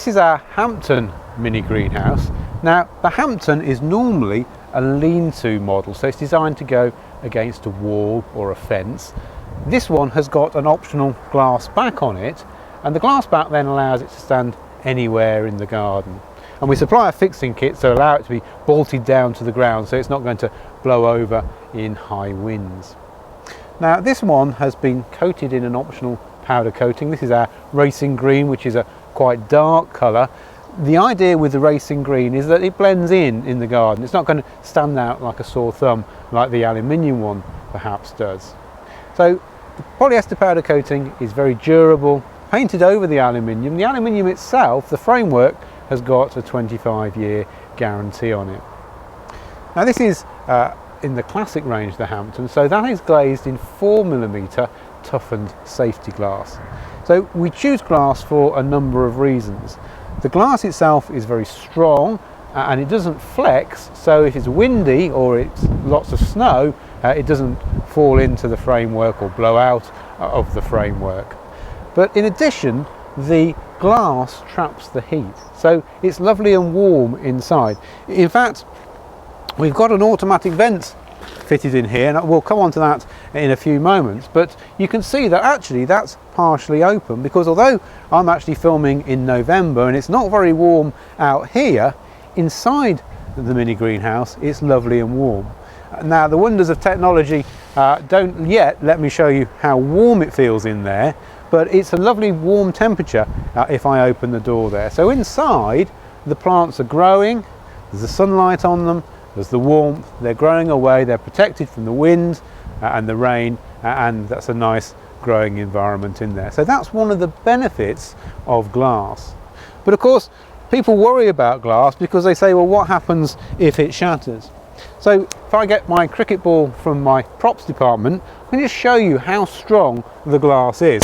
this is our Hampton Mini greenhouse. Now the Hampton is normally a lean-to model, so it's designed to go against a wall or a fence. This one has got an optional glass back on it, and the glass back then allows it to stand anywhere in the garden. And we supply a fixing kit to allow it to be bolted down to the ground so it's not going to blow over in high winds. Now this one has been coated in an optional powder coating. This is our racing green, which is a quite dark colour. The idea with the racing green is that it blends in the garden. It's not going to stand out like a sore thumb like the aluminium one perhaps does. So the polyester powder coating is very durable, painted over the aluminium. The aluminium itself, the framework, has got a 25-year guarantee on it. Now this is in the classic range, the Hampton, so that is glazed in 4mm toughened safety glass. So we choose glass for a number of reasons. The glass itself is very strong and it doesn't flex, so if it's windy or it's lots of snow, it doesn't fall into the framework or blow out of the framework. But in addition, the glass traps the heat, so it's lovely and warm inside. In fact, we've got an automatic vent fitted in here, and we'll come on to that in a few moments, but you can see that actually that's partially open, because although I'm actually filming in November and it's not very warm out here, inside the mini greenhouse it's lovely and warm. Now the wonders of technology don't yet let me show you how warm it feels in there, but it's a lovely warm temperature if I open the door there. So inside the plants are growing, there's the sunlight on them, there's the warmth, they're growing away, they're protected from the wind and the rain, and that's a nice growing environment in there. So that's one of the benefits of glass. But of course people worry about glass because they say, well, what happens if it shatters? So if I get my cricket ball from my props department, I can just show you how strong the glass is.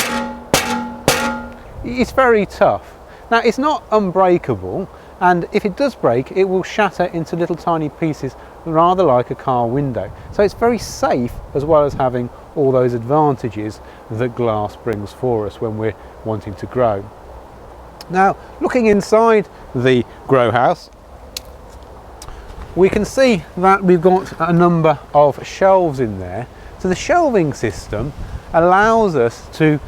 It's very tough. Now it's not unbreakable, and if it does break it will shatter into little tiny pieces, rather like a car window. So it's very safe, as well as having all those advantages that glass brings for us when we're wanting to grow. Now looking inside the grow house, we can see that we've got a number of shelves in there. So the shelving system allows us to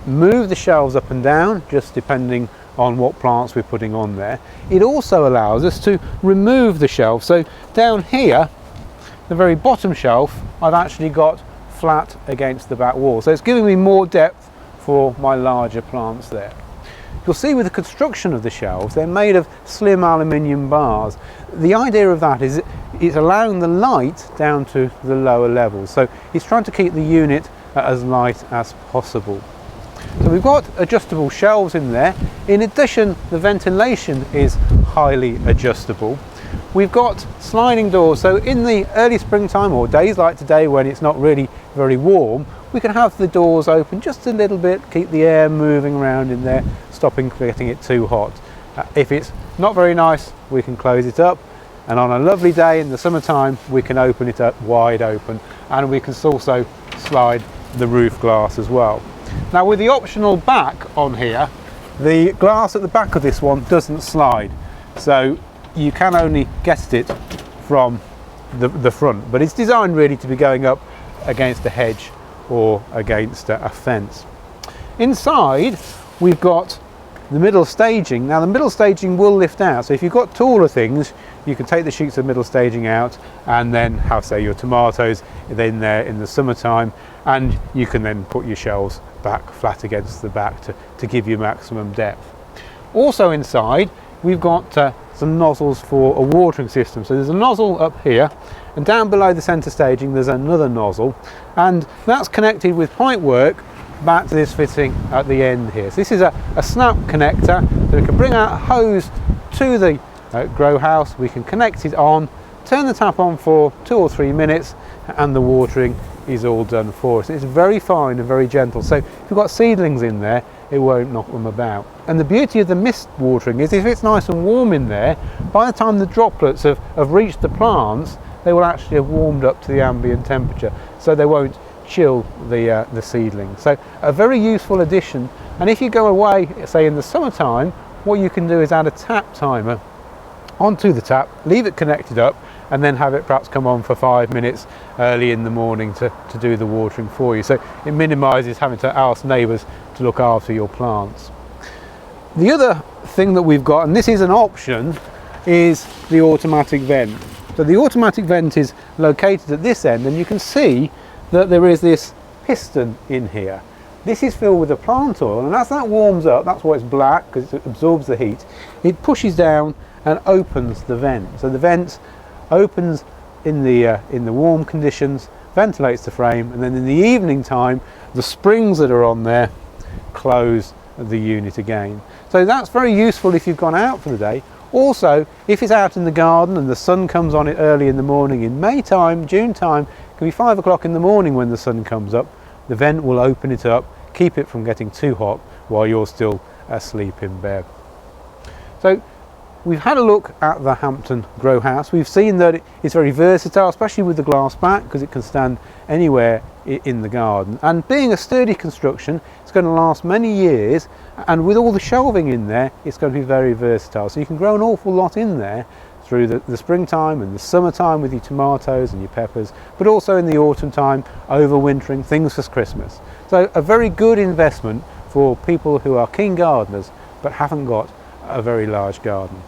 move the shelves up and down, just depending on what plants we're putting on there. It also allows us to remove the shelf. So down here, the very bottom shelf, I've actually got flat against the back wall. So it's giving me more depth for my larger plants there. You'll see with the construction of the shelves, they're made of slim aluminium bars. The idea of that is it's allowing the light down to the lower levels. So it's trying to keep the unit as light as possible. So we've got adjustable shelves in there. In addition, the ventilation is highly adjustable. We've got sliding doors, so in the early springtime or days like today when it's not really very warm, we can have the doors open just a little bit, keep the air moving around in there, stopping getting it too hot. If it's not very nice, we can close it up, and on a lovely day in the summertime we can open it up wide open, and we can also slide the roof glass as well. Now with the optional back on here, the glass at the back of this one doesn't slide, so you can only get at it from the front, but it's designed really to be going up against a hedge or against a fence. Inside we've got the middle staging. Now the middle staging will lift out, so if you've got taller things you can take the sheets of middle staging out and then have, say, your tomatoes in there in the summertime, and you can then put your shelves back flat against the back to give you maximum depth. Also inside we've got some nozzles for a watering system. So there's a nozzle up here, and down below the centre staging there's another nozzle, and that's connected with pipework back to this fitting at the end here. So this is a snap connector, so we can bring our hose to the grow house, we can connect it on, turn the tap on for 2 or 3 minutes, and the watering is all done for us. It's very fine and very gentle, so if you've got seedlings in there it won't knock them about. And the beauty of the mist watering is if it's nice and warm in there, by the time the droplets have reached the plants, they will actually have warmed up to the ambient temperature, so they won't chill the seedlings. So a very useful addition, and if you go away, say in the summertime, what you can do is add a tap timer onto the tap, leave it connected up, and then have it perhaps come on for 5 minutes early in the morning to do the watering for you. So it minimises having to ask neighbours to look after your plants. The other thing that we've got, and this is an option, is the automatic vent. So the automatic vent is located at this end, and you can see that there is this piston in here. This is filled with the plant oil, and as that warms up, that's why it's black, because it absorbs the heat, it pushes down and opens the vent. So the vent opens in the warm conditions, ventilates the frame, and then in the evening time the springs that are on there close the unit again. So that's very useful if you've gone out for the day. Also, if it's out in the garden and the sun comes on it early in the morning, in May time, June time, it can be 5 o'clock in the morning when the sun comes up, the vent will open it up, keep it from getting too hot while you're still asleep in bed. So we've had a look at the Hampton grow house. We've seen that it's very versatile, especially with the glass back, because it can stand anywhere in the garden. And being a sturdy construction, it's going to last many years, and with all the shelving in there, it's going to be very versatile. So you can grow an awful lot in there through the springtime and the summertime with your tomatoes and your peppers, but also in the autumn time, overwintering, things for Christmas. So a very good investment for people who are keen gardeners but haven't got a very large garden.